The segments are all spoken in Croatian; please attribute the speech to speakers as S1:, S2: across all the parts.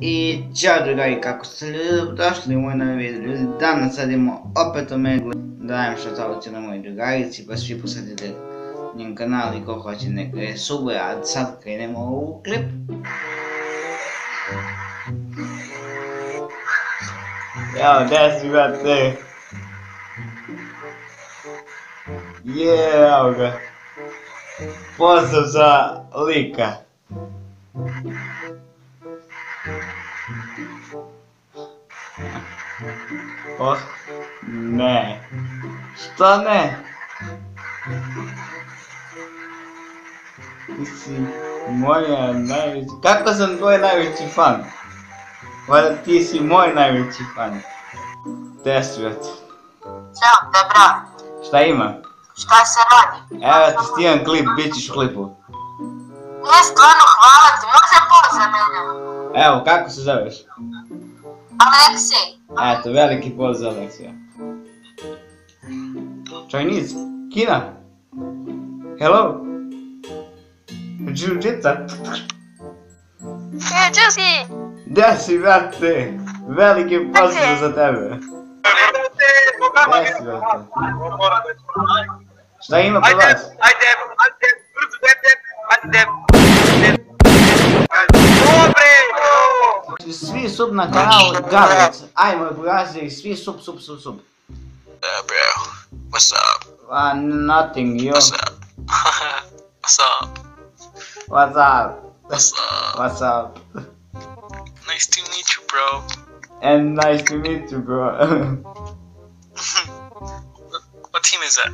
S1: I ćao drugari, kako ste ljudi došli u moj novi video. Ljudi, danas radimo opet o Megli. Dajem shoutouti na moj drugarici, pa svi posjetite njen kanal i ko hoće neka je subuje, a sad krenemo u klip. Jao, gdje si brate? Evo ga. Pozdrav za lika. Oh, ne. Šta ne? Ti si moja najveći... Kako sam tvoj najveći fan? Valjda ti si moj najveći fan. Gdje si brate?
S2: Ćao, te brat.
S1: Šta ima?
S2: Šta se radi?
S1: Evo ti stivan klip, bit ćeš u klipu.
S2: Ne, stvarno hvala ti, može pozdrav mene.
S1: Evo, kako se zoveš?
S2: Aleksej.
S1: Eto, veliki pozdrav Aleksija. Chinese? Kina? Hello? Jiu-jitsu?
S2: Gdje si?
S1: Gdje si, brate? Veliki pozdrav za tebe. Gdje si, brate? Šta ima kod vas? Svi sub na kanalu Gavec. Ajmo, burazir, svi sub.
S3: Bro, what's up?
S1: Nothing, you.
S3: What's up? What's up?
S1: What's up?
S3: What's up?
S1: What's up?
S3: Nice to meet you, bro.
S1: And nice to meet you, bro.
S3: What team is that?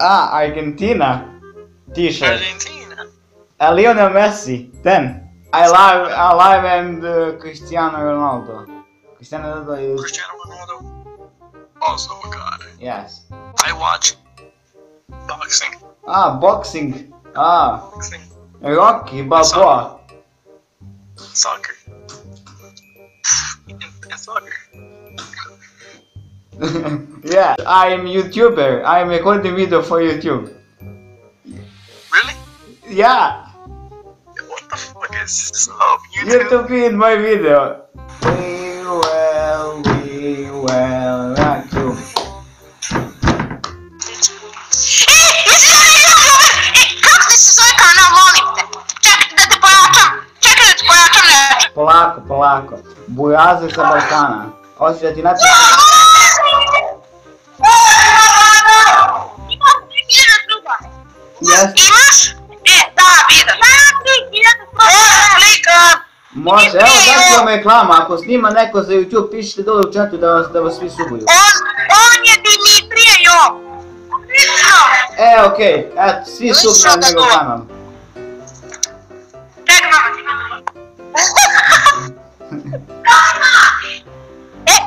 S1: Argentina. T-shirt.
S3: Argentina.
S1: Lionel Messi, 10. I love and Cristiano Ronaldo. Cristiano Ronaldo is...
S3: Cristiano Ronaldo. Also a guy.
S1: Yes.
S3: I watch boxing.
S1: Boxing.
S3: Boxing.
S1: Rocky Balboa.
S3: Soccer. And soccer.
S1: Yeah, I am YouTuber. I am recording video for YouTube.
S3: Really?
S1: Yeah.
S3: What the fuck is this? Oh, YouTube.
S1: YouTube in my video. We will rock you.
S2: Kako ti se zove kanal, molim te? Čekaj da te pojačam nešto.
S1: Polako. Burazir sa Balkana. Hoćeš da ti napišem? Yes.
S2: Imaš? Da, vidim. Klikam.
S1: Može, evo dati vam reklama, ako snima neko za YouTube, pišite dole u chatu da vas svi subuju.
S2: On je Dimitrije, jo.
S1: Okej, eto, svi sub na njegov kanal.
S2: Čekaj, mama.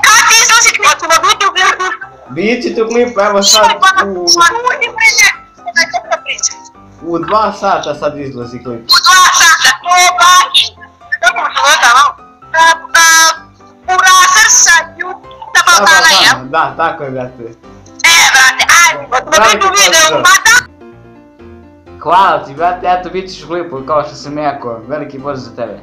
S2: Kada ti izlazi klip? Hoćemo biti u klipu?
S1: Bit ćete u klipu, evo sad u 2 sata sad izlazi klip.
S2: U 2 sata, to bači. Kako se zove kanal? Burazir sa Balkana, jel?
S1: Da, tako je, brate.
S2: Brate, ajde, da vidim video, mada.
S1: Hvala ti, brate, eto, bit ćeš u klipu, kao što sam rekao, veliki pozdrav za tebe.